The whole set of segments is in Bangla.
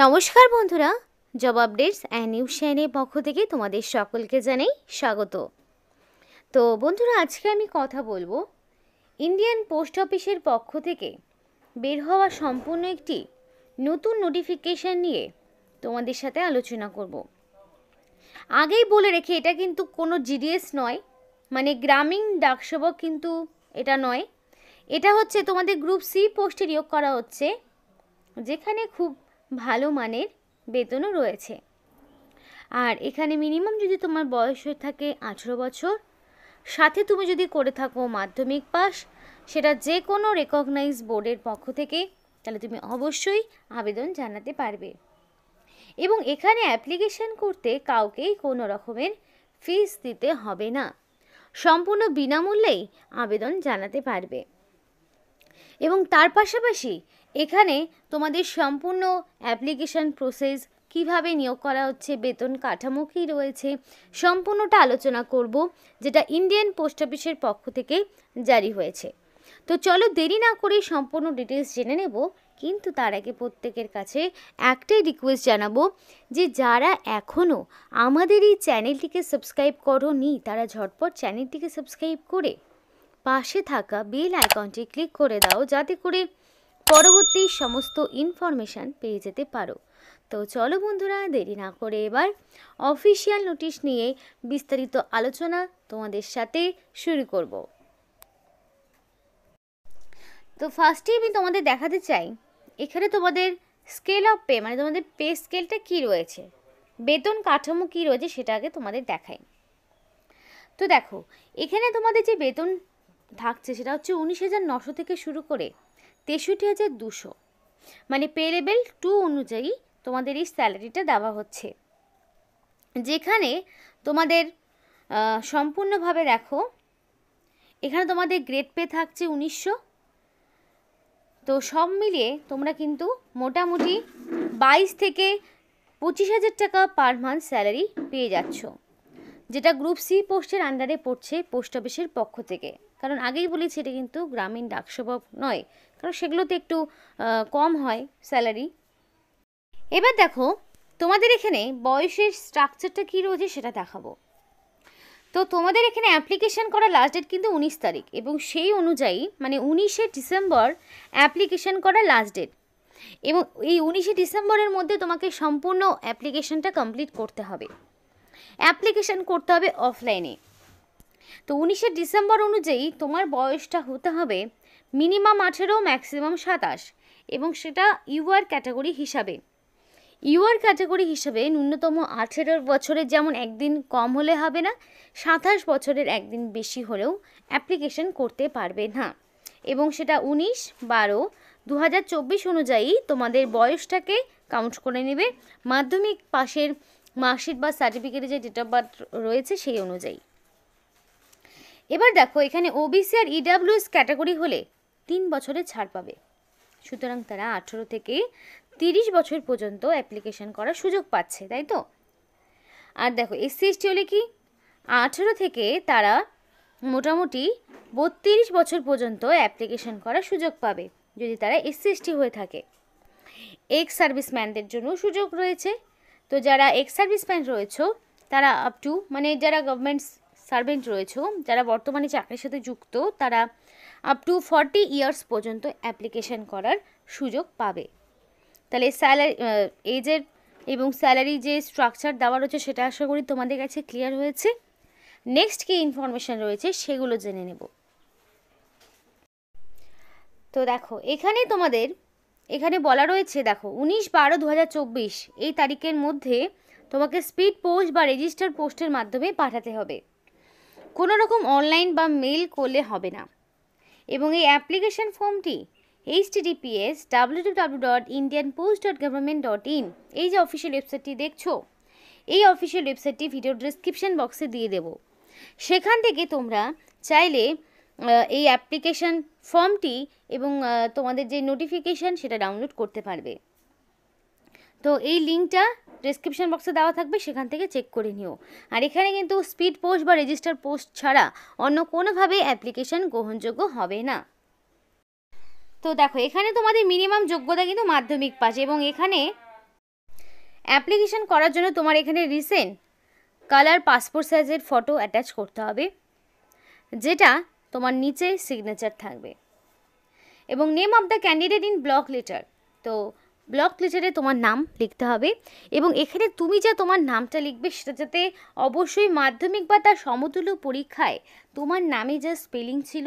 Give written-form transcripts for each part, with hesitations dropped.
নমস্কার বন্ধুরা, জব আপডেটস অ্যান্ড নিউজ চ্যানেলের পক্ষ থেকে তোমাদের সকলকে জানাই স্বাগত। তো বন্ধুরা, আজকে আমি কথা বলবো ইন্ডিয়ান পোস্ট অফিসের পক্ষ থেকে বের হওয়া সম্পূর্ণ একটি নতুন নোটিফিকেশান নিয়ে তোমাদের সাথে আলোচনা করব। আগেই বলে রেখে, এটা কিন্তু কোনো জিডিএস নয়, মানে গ্রামীণ ডাকসেবক কিন্তু এটা নয়। এটা হচ্ছে তোমাদের গ্রুপ সি পোস্টে নিয়োগ করা হচ্ছে, যেখানে খুব ভালো মানের বেতনও রয়েছে। আর এখানে মিনিমাম যদি তোমার বয়স হয়ে থাকে 18 বছর, সাথে তুমি যদি করে থাকো মাধ্যমিক পাস, সেটা যে কোনো রেকগনাইজ বোর্ডের পক্ষ থেকে, তাহলে তুমি অবশ্যই আবেদন জানাতে পারবে। এবং এখানে অ্যাপ্লিকেশন করতে কাউকেই কোনো রকমের ফিস দিতে হবে না, সম্পূর্ণ বিনামূল্যেই আবেদন জানাতে পারবে। এবং তার পাশাপাশি এখানে তোমাদের সম্পূর্ণ অ্যাপ্লিকেশন প্রসেস, কিভাবে নিয়োগ করা হচ্ছে, বেতন কাঠামো কী রয়েছে, সম্পূর্ণটা আলোচনা করব, যেটা ইন্ডিয়ান পোস্ট অফিসের পক্ষ থেকে জারি হয়েছে। তো চলো দেরি না করে সম্পূর্ণ ডিটেলস জেনে নেব। কিন্তু তার আগে প্রত্যেকের কাছে একটাই রিকোয়েস্ট জানাবো, যে যারা এখনও আমাদের এই চ্যানেলটিকে সাবস্ক্রাইব করোনি, তারা ঝটপট চ্যানেলটিকে সাবস্ক্রাইব করে পাশে থাকা বেল আইকনটি ক্লিক করে দাও, যাতে করে পরবর্তী সমস্ত ইনফরমেশান পেয়ে যেতে পারো। তো চলো বন্ধুরা, দেরি না করে এবার অফিসিয়াল নোটিশ নিয়ে বিস্তারিত আলোচনা তোমাদের সাথে শুরু করব। তো ফার্স্টেই আমি তোমাদের দেখাতে চাই, এখানে তোমাদের স্কেল অফ পে, মানে তোমাদের পে স্কেলটা কী রয়েছে, বেতন কাঠামো কী রয়েছে, সেটা আগে তোমাদের দেখাই। তো দেখো, এখানে তোমাদের যে বেতন থাকছে সেটা হচ্ছে 19,900 থেকে শুরু করে 63,200, মানে পে লেভেল 2 অনুযায়ী তোমাদের এই স্যালারিটা দেওয়া হচ্ছে। যেখানে তোমাদের সম্পূর্ণভাবে দেখো, এখানে তোমাদের গ্রেড পে থাকছে 1900। তো সব মিলিয়ে তোমরা কিন্তু মোটামুটি 22 থেকে 25,000 টাকা পার মান্থ স্যালারি পেয়ে যাচ্ছ, যেটা গ্রুপ সি পোস্টের আন্ডারে পড়ছে পোস্ট অফিসের পক্ষ থেকে। কারণ আগেই বলেছি, এটা কিন্তু গ্রামীণ ডাকসেবক নয়, কারণ সেগুলোতে একটু কম হয় স্যালারি। এবার দেখো, তোমাদের এখানে বয়সের স্ট্রাকচারটা কী রয়েছে সেটা দেখাবো। তো তোমাদের এখানে অ্যাপ্লিকেশান করা লাস্ট ডেট কিন্তু 19 তারিখ, এবং সেই অনুযায়ী মানে 19শে ডিসেম্বর অ্যাপ্লিকেশান করা লাস্ট ডেট। এবং এই 19শে ডিসেম্বরের মধ্যে তোমাকে সম্পূর্ণ অ্যাপ্লিকেশানটা কমপ্লিট করতে হবে। অ্যাপ্লিকেশান করতে হবে অফলাইনে। তো 19শে ডিসেম্বর অনুযায়ী তোমার বয়সটা হতে হবে মিনিমাম 18, ম্যাক্সিমাম 27, এবং সেটা ইউআর ক্যাটাগরি হিসাবে। ইউআর ক্যাটাগরি হিসাবে ন্যূনতম 18 বছরের যেমন একদিন কম হলে হবে না, 27 বছরের একদিন বেশি হলেও অ্যাপ্লিকেশন করতে পারবে না। এবং সেটা 19/12/2024 অনুযায়ী তোমাদের বয়সটাকে কাউন্ট করে নেবে, মাধ্যমিক পাশের মার্কশিট বা সার্টিফিকেটে যে ডেট অফ বার্থ রয়েছে সেই অনুযায়ী। এবার দেখো, এখানে ওবিসি আর ইডাব্লিউএস ক্যাটাগরি হলে 3 বছরের ছাড় পাবে, সুতরাং তারা 18 থেকে 30 বছর পর্যন্ত অ্যাপ্লিকেশন করার সুযোগ পাচ্ছে, তাই তো। আর দেখো, এসসি এসটি হলে কি 18 থেকে তারা মোটামুটি 32 বছর পর্যন্ত অ্যাপ্লিকেশন করার সুযোগ পাবে, যদি তারা এসসি এসটি হয়ে থাকে। এক্স সার্ভিসম্যানদের জন্য সুযোগ রয়েছে। তো যারা এক্স সার্ভিসম্যান রয়েছে, তারা আপ টু, মানে যারা গভর্নমেন্ট সার্ভেন্ট রয়েছে, যারা বর্তমানে চাকরির সাথে যুক্ত, তারা আপ টু 40 ইয়ার্স পর্যন্ত অ্যাপ্লিকেশন করার সুযোগ পাবে। তাহলে স্যালারি, এজের এবং স্যালারি যে স্ট্রাকচার দেওয়া রয়েছে সেটা আশা করি তোমাদের কাছে ক্লিয়ার হয়েছে। নেক্সট কী ইনফরমেশান রয়েছে সেগুলো জেনে নেব। তো দেখো, এখানে তোমাদের এখানে বলা রয়েছে, দেখো 19/12/2024 এই তারিখের মধ্যে তোমাকে স্পিড পোস্ট বা রেজিস্টার পোস্টের মাধ্যমে পাঠাতে হবে, কোনো রকম অনলাইন বা মেল করলে হবে না। এবং এই অ্যাপ্লিকেশন ফর্মটি https://www.indianpost.government.in, এই যে অফিসিয়াল ওয়েবসাইটটি দেখছো, এই অফিসিয়াল ওয়েবসাইটটি ভিডিও ডেসক্রিপশন বক্সে দিয়ে দেব। সেখান থেকে তোমরা চাইলে এই অ্যাপ্লিকেশন ফর্মটি এবং তোমাদের যে নোটিফিকেশান সেটা ডাউনলোড করতে পারবে। তো এই লিঙ্কটা ডেসক্রিপশন বক্সে দেওয়া থাকবে, সেখান থেকে চেক করে নিও। আর এখানে কিন্তু স্পিড পোস্ট বা রেজিস্টার পোস্ট ছাড়া অন্য কোনোভাবে অ্যাপ্লিকেশন গ্রহণযোগ্য হবে না। তো দেখো, এখানে তোমাদের মিনিমাম যোগ্যতা কিন্তু মাধ্যমিক পাস, এবং এখানে অ্যাপ্লিকেশন করার জন্য তোমার এখানে রিসেন্ট কালার পাসপোর্ট সাইজের ফটো অ্যাটাচ করতে হবে, যেটা তোমার নিচে সিগনেচার থাকবে, এবং name of the candidate in block letter. তো ব্লক লেটারে তোমার নাম লিখতে হবে, এবং এখানে তুমি যা তোমার নামটা লিখবে সেটা যাতে অবশ্যই মাধ্যমিক বা তার সমতুল্য পরীক্ষায় তোমার নামে যা স্পেলিং ছিল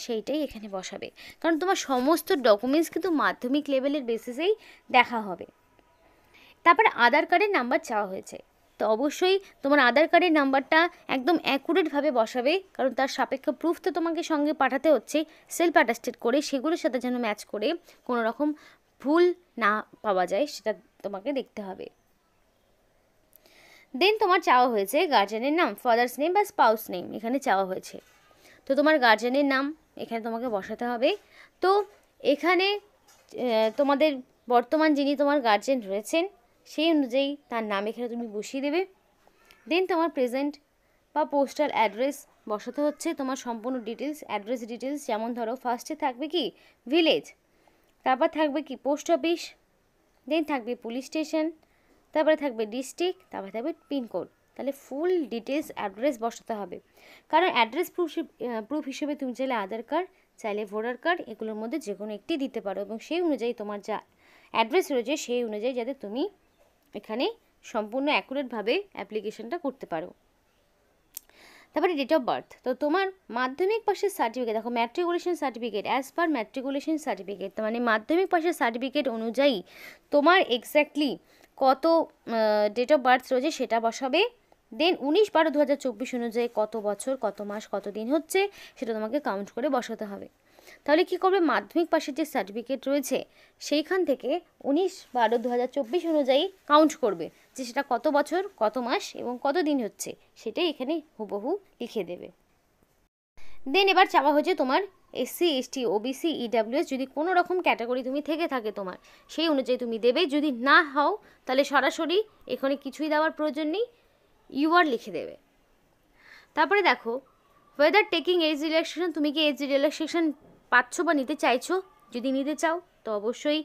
সেইটাই এখানে বসাবে, কারণ তোমার সমস্ত ডকুমেন্টস কিন্তু মাধ্যমিক লেভেলের বেসিসেই দেখা হবে। তারপরে আধার কার্ডের নাম্বার চাওয়া হয়েছে, তো অবশ্যই তোমার আধার কার্ডের নাম্বারটা একদম অ্যাকুরেটভাবে বসাবে, কারণ তার সাপেক্ষ প্রুফ তো তোমাকে সঙ্গে পাঠাতে হচ্ছে সেলফ অ্যাটাস্টেড করে, সেগুলোর সাথে যেন ম্যাচ করে কোনো রকম ভুল না পাওয়া যায় সেটা তোমাকে দেখতে হবে। দেন তোমার চাওয়া হয়েছে গার্জেনের নাম, ফাদার্স নেম বা স্পাউস নেম এখানে চাওয়া হয়েছে, তো তোমার গার্জেনের নাম এখানে তোমাকে বসাতে হবে। তো এখানে তোমাদের বর্তমান যিনি তোমার গার্জেন রয়েছেন সেই অনুযায়ী তার নাম এখানে তুমি বসিয়ে দেবে। দেন তোমার প্রেজেন্ট বা পোস্টাল অ্যাড্রেস বসাতে হচ্ছে, তোমার সম্পূর্ণ ডিটেলস, অ্যাড্রেস ডিটেলস, যেমন ধরো ফার্স্টে থাকবে কি ভিলেজ, তারপর থাকবে কি পোস্ট অফিস, দেন থাকবে পুলিশ স্টেশন, তারপরে থাকবে ডিস্ট্রিক্ট, তারপরে থাকবে পিনকোড। তাহলে ফুল ডিটেলস অ্যাড্রেস বসাতে হবে, কারণ অ্যাড্রেস প্রুফ হিসেবে তুমি চাইলে আধার কার্ড, চাইলে ভোটার কার্ড, এগুলোর মধ্যে যে কোনো একটি দিতে পারো, এবং সেই অনুযায়ী তোমার যা অ্যাড্রেস রয়েছে সেই অনুযায়ী যাতে তুমি এখানে সম্পূর্ণ অ্যাকুরেটভাবে অ্যাপ্লিকেশনটা করতে পারো। তারপরে ডেট অফ বার্থ, তো তোমার মাধ্যমিক পাশের সার্টিফিকেট, দেখো matriculation certificate, as per matriculation certificate, মানে মাধ্যমিক পাশের সার্টিফিকেট অনুযায়ী তোমার এক্স্যাক্টলি কত ডেট অফ বার্থ রয়েছে সেটা বসাবে। দেন 19/12/2024 অনুযায়ী কত বছর, কত মাস, কত দিন হচ্ছে সেটা তোমাকে কাউন্ট করে বসাতে হবে। তাহলে কি করবে, মাধ্যমিক পাশের যে সার্টিফিকেট রয়েছে সেইখান থেকে 19/12/2024 অনুযায়ী কাউন্ট করবে যে সেটা কত বছর, কত মাস এবং কত দিন হচ্ছে, সেটাই এখানে হুবহু লিখে দেবে। দেন এবার চাওয়া হচ্ছে তোমার এসসি, এসটি, ওবিসি, ইডাব্লিউএস, যদি কোনো রকম ক্যাটাগরি তুমি থেকে থাকে তোমার সেই অনুযায়ী তুমি দেবে, যদি না হও তাহলে সরাসরি এখানে কিছুই দেওয়ার প্রয়োজন নেই, ইউআর লিখে দেবে। তারপরে দেখো ওয়েদার টেকিং এজ রিল্যাক্সেশন, তুমি কি এজ রিল্যাক্সেশন পাচ্ছ বা নিতে চাইছো, যদি নিতে চাও তো অবশ্যই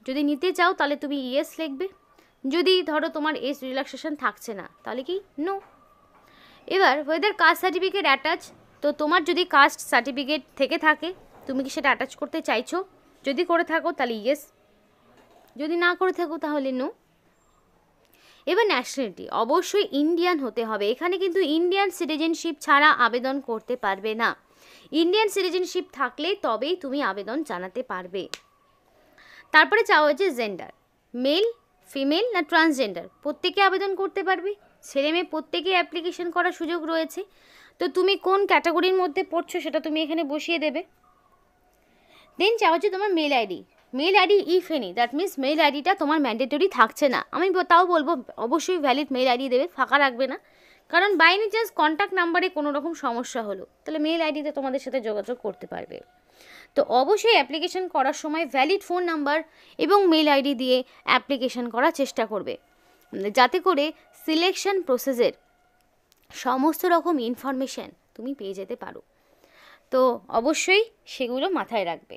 যদি নিতে চাও তাহলে তুমি ইয়েস লিখবে, যদি ধরো তোমার এজ রিল্যাক্সেশন থাকছে না তাহলে কি নো। এবার ওয়েদার কাস্ট সার্টিফিকেট অ্যাটাচ, তো তোমার যদি কাস্ট সার্টিফিকেট থেকে থাকে তুমি কি সেটা অ্যাটাচ করতে চাইছো, যদি করে থাকো তাহলে ইয়েস, যদি না করে থাকো তাহলে নো। এবার ন্যাশনালিটি, অবশ্যই ইন্ডিয়ান হতে হবে, এখানে কিন্তু ইন্ডিয়ান সিটিজেনশিপ ছাড়া আবেদন করতে পারবে না, ইন্ডিয়ান সিটিজেনশিপ থাকলে তবেই তুমি আবেদন জানাতে পারবে। তারপরে চাওয়া হয়েছে জেন্ডার, মেল, ফিমেল না ট্রান্সজেন্ডার, প্রত্যেকে আবেদন করতে পারবে, ছেলে মেয়ে প্রত্যেকে অ্যাপ্লিকেশন করার সুযোগ রয়েছে। তো তুমি কোন ক্যাটাগরির মধ্যে পড়ছো সেটা তুমি এখানে বসিয়ে দেবে। দেন চাওয়া হচ্ছে তোমার mail ID, mail ID if any, that means mail আইডিটা তোমার ম্যান্ডেটরি থাকছে না, আমি তাও বলবো অবশ্যই ভ্যালিড মেল আইডি দেবে, ফাঁকা রাখবে না, কারণ বাই এনি চান্স কন্ট্যাক্ট নাম্বারে কোনো রকম সমস্যা হলো তাহলে মেল আইডিতে তোমাদের সাথে যোগাযোগ করতে পারবে। তো অবশ্যই অ্যাপ্লিকেশন করার সময় ভ্যালিড ফোন নাম্বার এবং মেল আইডি দিয়ে অ্যাপ্লিকেশন করার চেষ্টা করবে, যাতে করে সিলেকশন প্রসেসের সমস্ত রকম ইনফরমেশান তুমি পেয়ে যেতে পারো, তো অবশ্যই সেগুলো মাথায় রাখবে।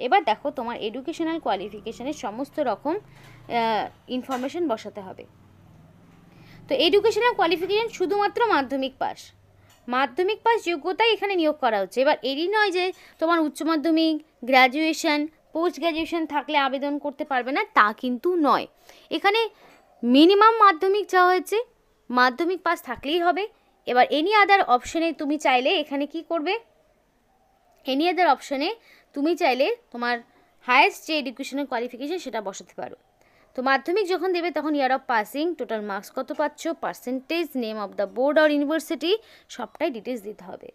এবার দেখো তোমার এডুকেশনাল কোয়ালিফিকেশানের সমস্ত রকম ইনফরমেশান বসাতে হবে। তো এডুকেশনাল কোয়ালিফিকেশান শুধুমাত্র মাধ্যমিক পাস, মাধ্যমিক পাস যোগ্যতাই এখানে নিয়োগ করা হচ্ছে। এবার এরই নয় যে তোমার উচ্চ মাধ্যমিক, গ্র্যাজুয়েশন, পোস্ট গ্র্যাজুয়েশন থাকলে আবেদন করতে পারবে না, তা কিন্তু নয়, এখানে মিনিমাম মাধ্যমিক চাওয়া হয়েছে, মাধ্যমিক পাস থাকলেই হবে। এবার এনি আদার অপশনে তুমি চাইলে এখানে কি করবে, এনি আদার অপশনে তুমি চাইলে তোমার হায়েস্ট যে এডুকেশনাল কোয়ালিফিকেশান সেটা বসাতে পারো। তো মাধ্যমিক যখন দেবে তখন year of passing, total marks কত পাচ্ছ, percentage, name of the board আর ইউনিভার্সিটি, সবটাই ডিটেলস দিতে হবে।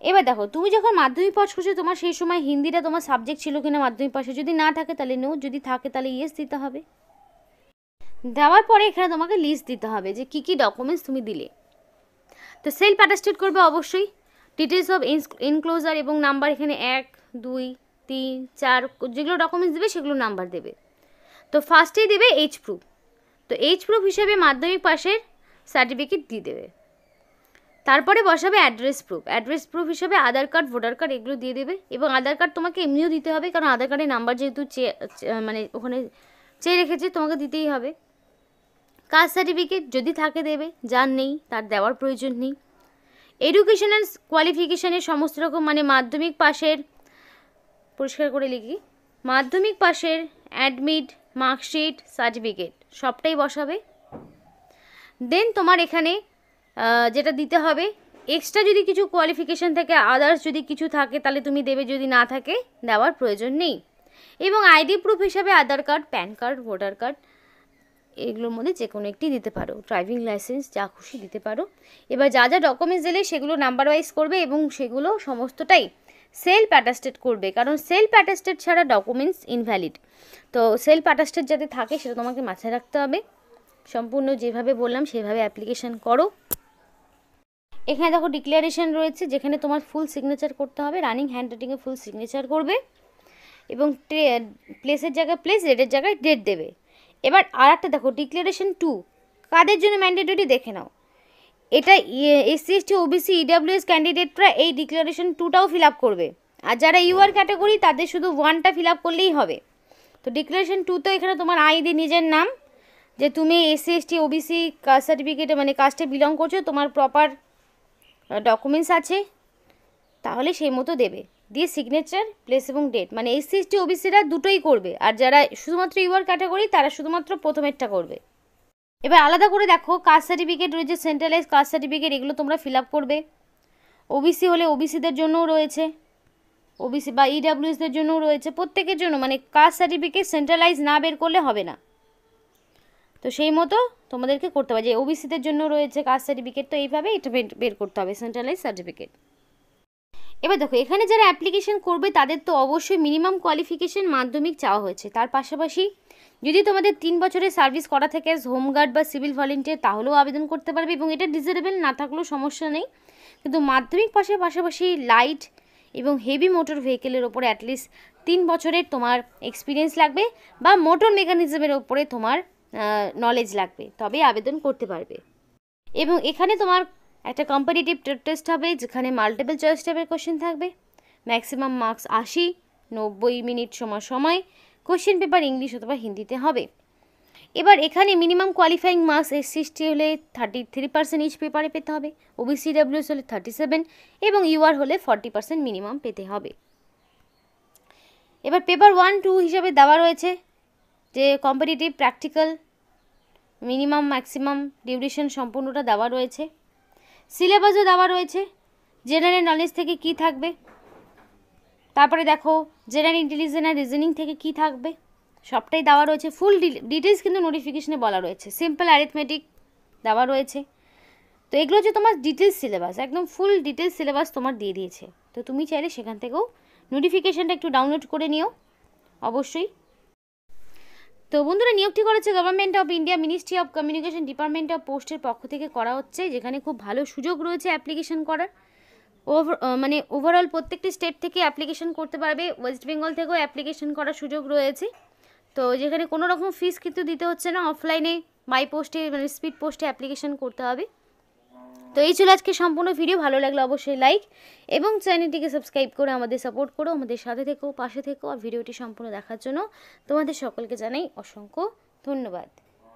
এবার দেখো তুমি যখন মাধ্যমিক পাস করছো তোমার সেই সময় হিন্দিটা তোমার সাবজেক্ট ছিল কিনা মাধ্যমিক পাশে, যদি না থাকে তাহলে নো, যদি থাকে তাহলে ইয়েস দিতে হবে। দেওয়ার পরে এখানে তোমাকে লিস্ট দিতে হবে যে কী কী ডকুমেন্টস তুমি দিলে। তো সেলফ অ্যাটাস্টেড করবে অবশ্যই, ডিটেলস অফ এনক্লোজার এবং নাম্বার এখানে 1, 2, 3, 4 যেগুলো ডকুমেন্টস দেবে সেগুলো নাম্বার দেবে। তো ফার্স্টেই দেবে এজ প্রুফ, তো এজ প্রুফ হিসেবে মাধ্যমিক পাশের সার্টিফিকেট দিয়ে দেবে। তারপরে বসাবে অ্যাড্রেস প্রুফ, অ্যাড্রেস প্রুফ হিসেবে আধার কার্ড, ভোটার কার্ড এগুলো দিয়ে দেবে, এবং আধার কার্ড তোমাকে এমনিও দিতে হবে কারণ আধার কার্ডের নাম্বার যেহেতু মানে ওখানে চেয়ে রেখেছে, তোমাকে দিতেই হবে। কাস্ট সার্টিফিকেট যদি থাকে দেবে, যার নেই তার দেওয়ার প্রয়োজন নেই। এডুকেশনাল কোয়ালিফিকেশানের সমস্ত রকম মানে মাধ্যমিক পাশের, পরিষ্কার করে লিখি, মাধ্যমিক পাশের অ্যাডমিট, মার্কশিট, সার্টিফিকেট সবটাই বসাবে। দেন তোমার এখানে যেটা দিতে হবে, এক্সট্রা যদি কিছু কোয়ালিফিকেশান থাকে, আদার্স যদি কিছু থাকে তাহলে তুমি দেবে, যদি না থাকে দেওয়ার প্রয়োজন নেই। এবং আইডি প্রুফ হিসাবে Aadhaar card, PAN card, voter card এগুলোর মধ্যে যে কোনো একটি দিতে পারো, ড্রাইভিং লাইসেন্স, যা খুশি দিতে পারো। এবার যা যা ডকুমেন্টস দিলে সেগুলো নাম্বার ওয়াইজ করবে এবং সেগুলো সমস্তটাই সেলফ অ্যাটাস্টেড করবে, কারণ সেলফ অ্যাটাস্টেড ছাড়া ডকুমেন্টস ইনভ্যালিড। তো সেলফ অ্যাটাস্টেড যাতে থাকে সেটা তোমাকে মাথায় রাখতে হবে। সম্পূর্ণ যেভাবে বললাম সেভাবে অ্যাপ্লিকেশান করো। এখানে দেখো ডিক্লারেশন রয়েছে, যেখানে তোমার ফুল সিগনেচার করতে হবে, রানিং হ্যান্ড রাইটিংয়ে ফুল সিগনেচার করবে এবং প্লেসের জায়গায় প্লেস, ডেটের জায়গায় ডেট দেবে। এবার আর একটা দেখো ডিক্লারেশন 2 কাদের জন্য ম্যান্ডেটরি দেখে নাও। এটা এসসি এসটি ওবিসি ইডাব্লিউএস ক্যান্ডিডেটরা এই ডিক্লারেশন 2টাও ফিল আপ করবে, আর যারা ইউআর ক্যাটাগরি তাদের শুধু 1টা ফিল আপ করলেই হবে। তো ডিক্লারেশন 2 তো এখানে তোমার আইডি, নিজের নাম, যে তুমি এসসি এসটি ওবিসি কাস্ট সার্টিফিকেটে মানে কাস্টে বিলং করছো, তোমার প্রপার ডকুমেন্টস আছে, তাহলে সেই মতো দেবে, দিয়ে সিগনেচার, প্লেস এবং ডেট। মানে এসসি এসটি ওবিসিরা দুটোই করবে, আর যারা শুধুমাত্র ইউআর ক্যাটাগরি তারা শুধুমাত্র প্রথমেরটা করবে। এবার আলাদা করে দেখো কাস্ট সার্টিফিকেট রয়েছে, সেন্ট্রালাইজ কাস্ট সার্টিফিকেট, এগুলো তোমরা ফিল আপ করবে। ওবিসি হলে ওবিসিদের জন্যও রয়েছে, ওবিসি বা ইডাব্লিউএসদের জন্যও রয়েছে, প্রত্যেকের জন্য মানে কাস্ট সার্টিফিকেট সেন্ট্রালাইজ না বের করলে হবে না। তো সেই মতো তোমাদেরকে করতে হবে, যে ওবিসিদের জন্য রয়েছে কাস্ট সার্টিফিকেট, তো এইভাবে এটা বের করতে হবে সেন্ট্রালাইজ সার্টিফিকেট। এবার দেখো এখানে যারা অ্যাপ্লিকেশন করবে তাদের তো অবশ্যই মিনিমাম কোয়ালিফিকেশন মাধ্যমিক চাওয়া হয়েছে। তার পাশাপাশি যদি তোমাদের 3 বছরের সার্ভিস করা থাকে হোমগার্ড বা সিভিল ভলেন্টিয়ার, তাহলেও আবেদন করতে পারবে এবং এটা ডিজারেবল না থাকলেও সমস্যা নেই। কিন্তু মাধ্যমিক পাশের পাশাপাশি লাইট এবং হেভি মোটর ভেহিকেলের ওপরে অ্যাটলিস্ট 3 বছরের তোমার এক্সপিরিয়েন্স লাগবে বা মোটর মেকানিজমের ওপরে তোমার নলেজ লাগবে, তবেই আবেদন করতে পারবে। এবং এখানে তোমার একটা কম্পিটিটিভ টেস্ট হবে, যেখানে মাল্টিপল চয়েস টাইপের কোশ্চেন থাকবে, ম্যাক্সিমাম মার্কস 80, 90 মিনিট সময়, কোশ্চেন পেপার ইংলিশ অথবা হিন্দিতে হবে। এবার এখানে minimum qualifying marks SC ST হলে 33% ইচ পেপারে পেতে হবে, ওবিসি ডাব্লিউএস হলে 37 এবং ইউআর হলে 40% মিনিমাম পেতে হবে। এবার পেপার 1, 2 হিসাবে দেওয়া রয়েছে যে competitive, practical, minimum maximum duration সম্পূর্ণটা দেওয়া রয়েছে। সিলেবাসও দেওয়া রয়েছে, জেনারেল নলেজ থেকে কি থাকবে, তারপরে দেখো জেনারেল ইন্টেলিজেন্স আর রিজনিং থেকে কি থাকবে, সবটাই দেওয়া রয়েছে। ফুল ডিটেলস কিন্তু নোটিফিকেশনে বলা রয়েছে। সিম্পল অ্যারিথমেটিক দেওয়া রয়েছে। তো এগুলো হচ্ছে তোমার ডিটেলস সিলেবাস, একদম ফুল ডিটেলস সিলেবাস তোমার দিয়ে দিয়েছে। তো তুমি চাইলে সেখান থেকেও নোটিফিকেশানটা একটু ডাউনলোড করে নিও অবশ্যই। তো বন্ধুরা, নিয়োগটি করেছে government of India ministry of communication department of পোস্টের পক্ষ থেকে করা হচ্ছে, যেখানে খুব ভালো সুযোগ রয়েছে অ্যাপ্লিকেশন করার। মানে ওভারঅল প্রত্যেকটি স্টেট থেকে অ্যাপ্লিকেশন করতে পারবে, ওয়েস্ট বেঙ্গল থেকেও অ্যাপ্লিকেশন করার সুযোগ রয়েছে। তো যেখানে কোনো রকম ফিস কিন্তু দিতে হচ্ছে না, অফলাইনে বাই পোস্টে মানে স্পিড পোস্টে অ্যাপ্লিকেশন করতে হবে। তো এই ছিল আজকে সম্পূর্ণ ভিডিও। ভালো লাগলে অবশ্যই লাইক এবং চ্যানেলটিকে সাবস্ক্রাইব করে আমাদের সাপোর্ট করো, আমাদের সাথে থেকো, পাশে থেকো। আর ভিডিওটি সম্পূর্ণ দেখার জন্য তোমাদের সকলকে জানাই অসংখ্য ধন্যবাদ।